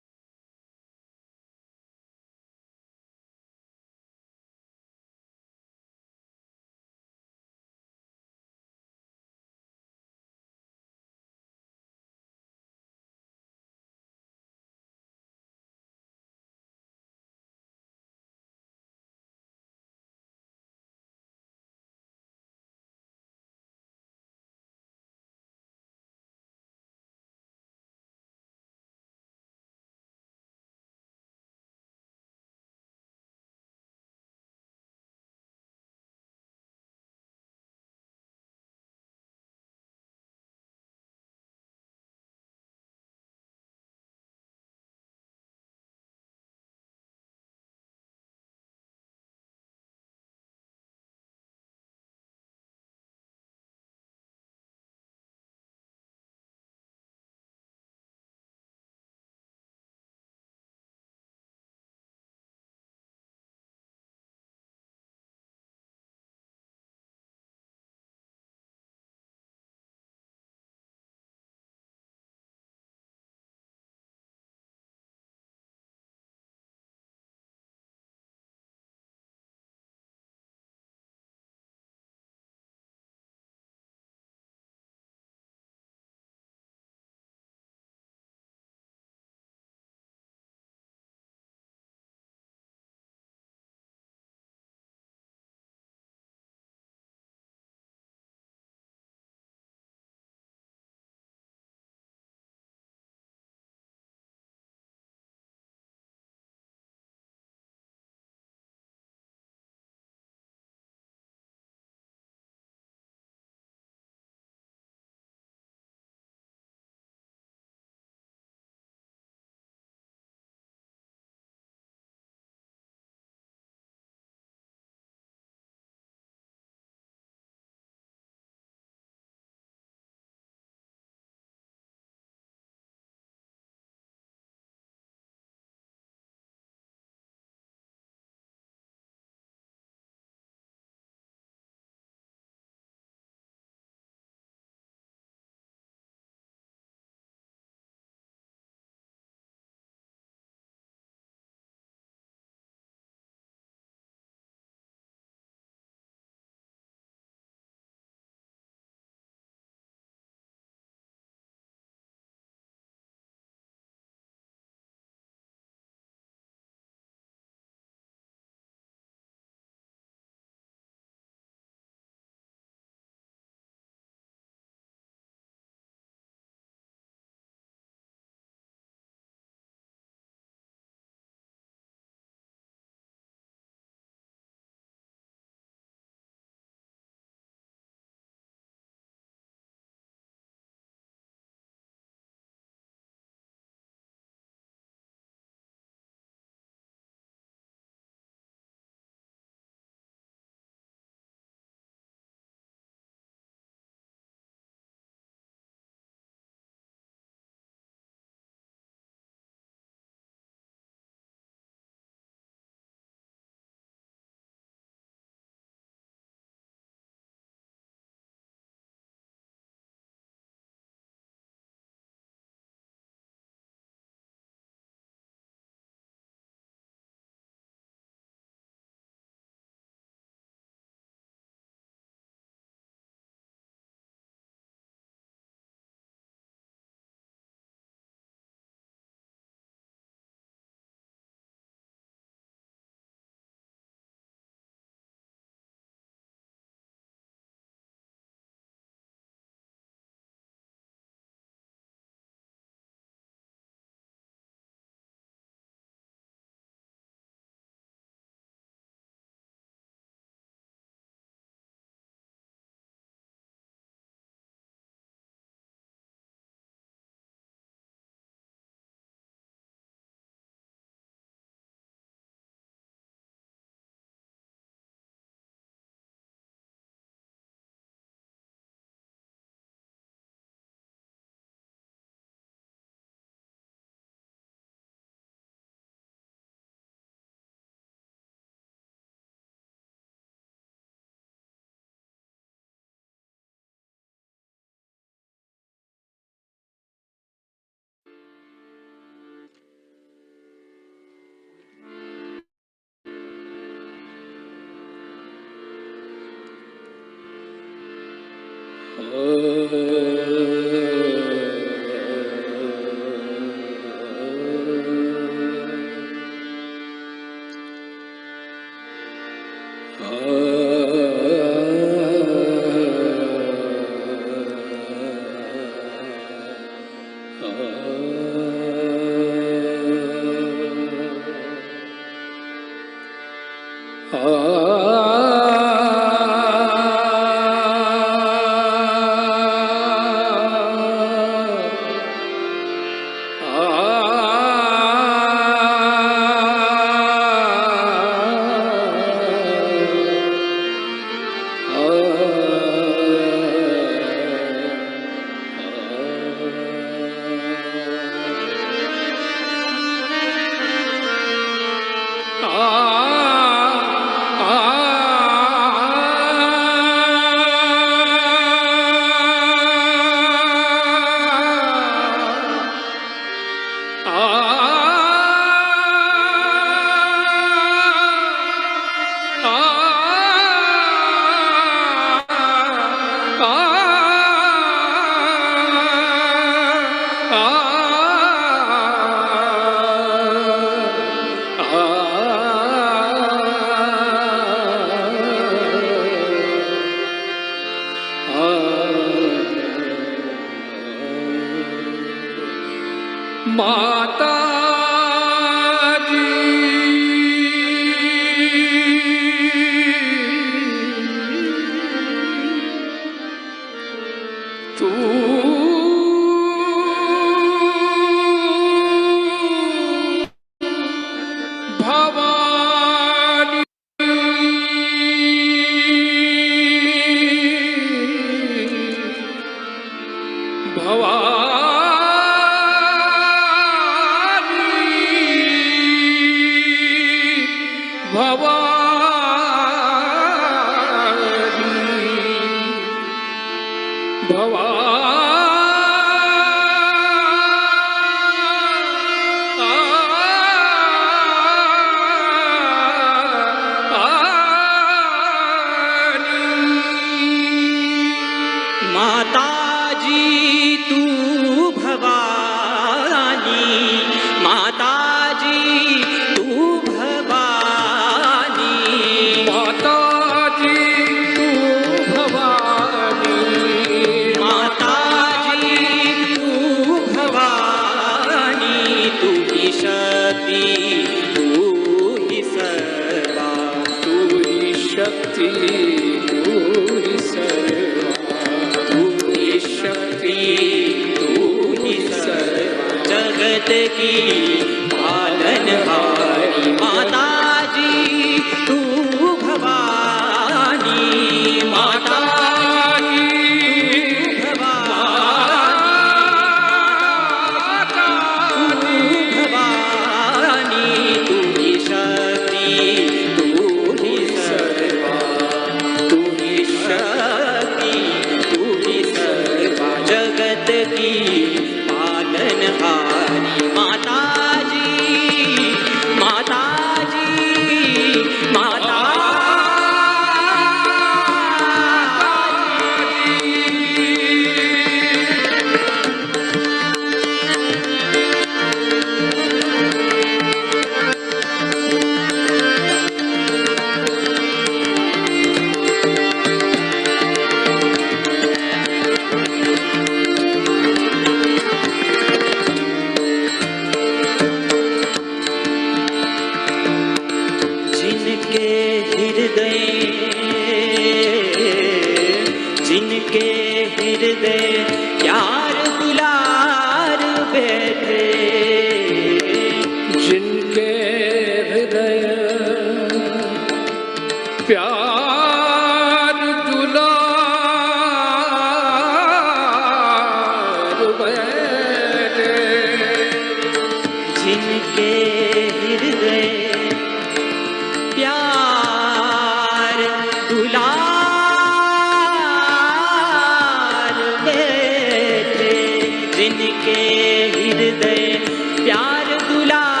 प्यार दुलार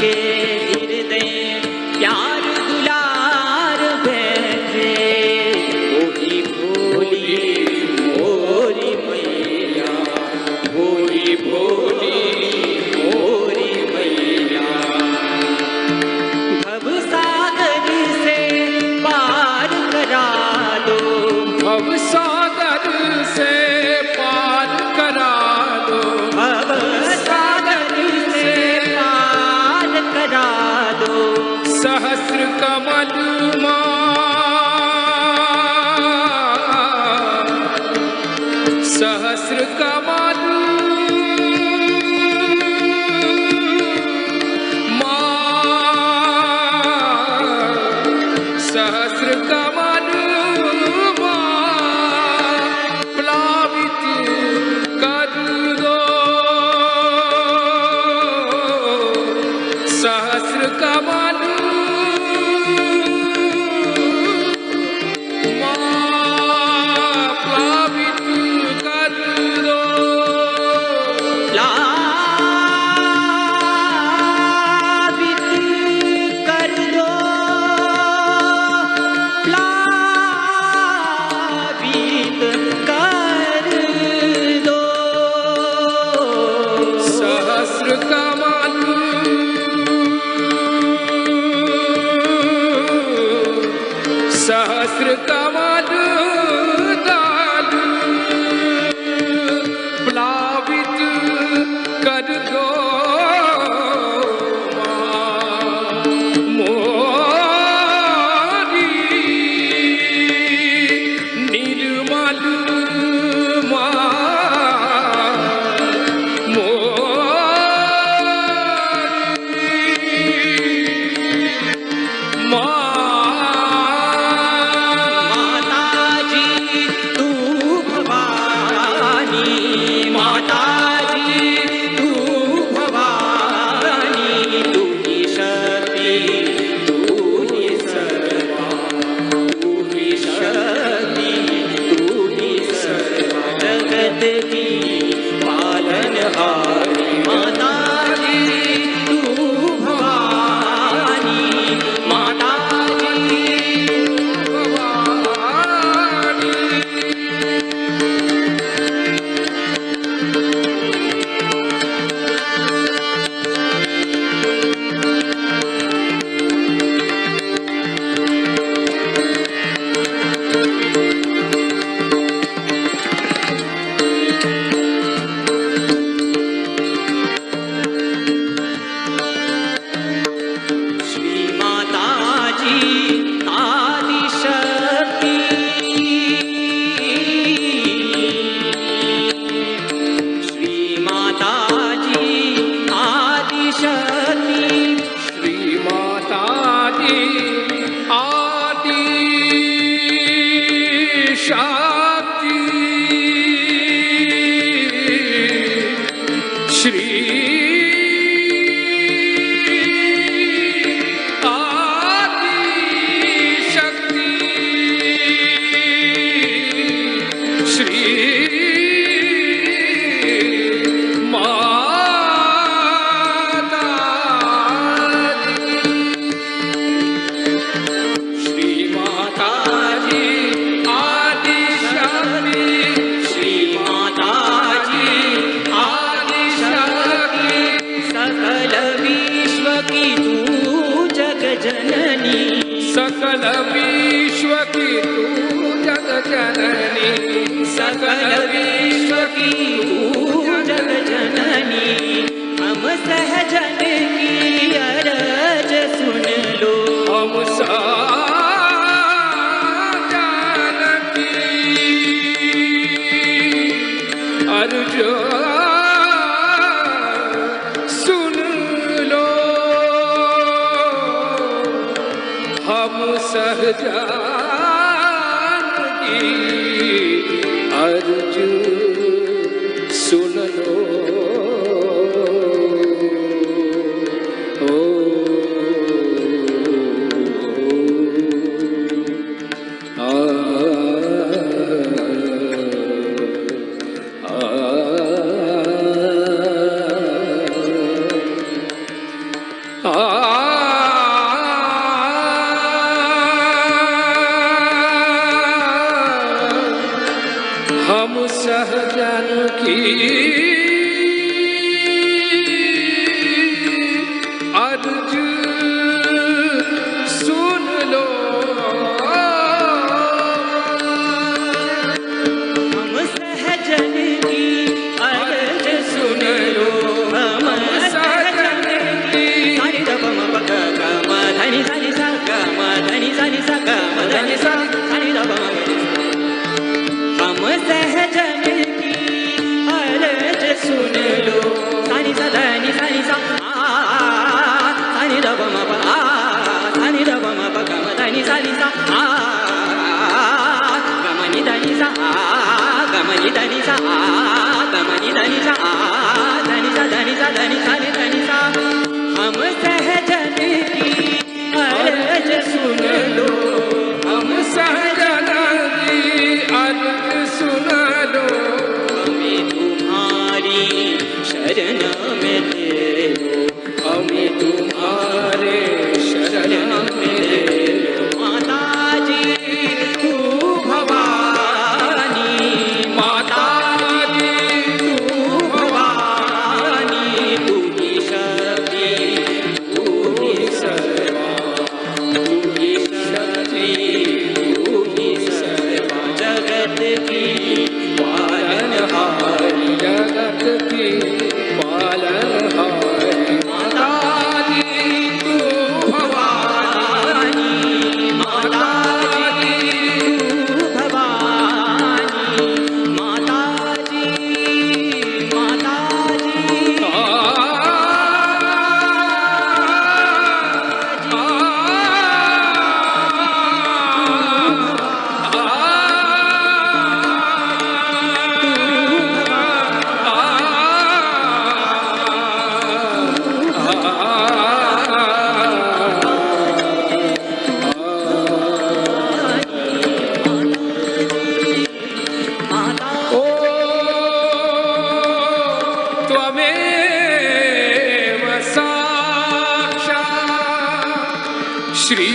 के हृदय प्यार दुलार बैठे वही भोली मोरी मैया वही भोली मोरी मैया भव सागर से पार करा दो भव सागर से पार करा दो भव सागर से पार करा दो सहस्र कमल सहस्र कमल सहस्र कमल प्लावित कर दो सहस्र कमल प्लावित कर दो प्लावित कर दो प्लावित कर दो सहस्र कमल सहस्र कमल दाल प्लावित कर दो मोरी निर्मल माताजी तू भवानी माताजी तू भवानी तू ही शक्ति तू ही सर्वा तू ही शक्ति तू ही सर्वा जगत की पालनहारी माताजी तू भवानी माताजी श्री माताजी आदिशक्ति श्री माताजी आदिशक्ति श्री माता दी आदि शक्ति श्री आदि शक्ति श्री माता श्री माताजी आदि शक्ति श्री माताजी आदि शक्ति सकल विश्व की तू जग जननी सकल विश्व की तू जग जननी सकल विश्व की तू जग जननी हम सहजन की अरज सुन लो हम साजन की अर्ज सुन लो हम सहजान की अर्ज सुन लो आ धनि सा गमनि धनि सा धनि सा धनि सा धनि सा नि धनि सा हम सहजन की अर्ज सुन लो हम सहजन की अर्ज सुन लो हमें तुम्हारी शरण में ले लो हमें तुम्हारे शरण में ले लो माता जी तू भवानी माता जी तू भवानी तू ही शक्ति तू ही सर्वा तू ही शक्ति तू ही सर्वा जगत की पालनहारी जगत की पालनहारी माता जी तू भवानी माता जी तू भवानी माता जी माता जी ओ त्वमेव साक्षात् श्री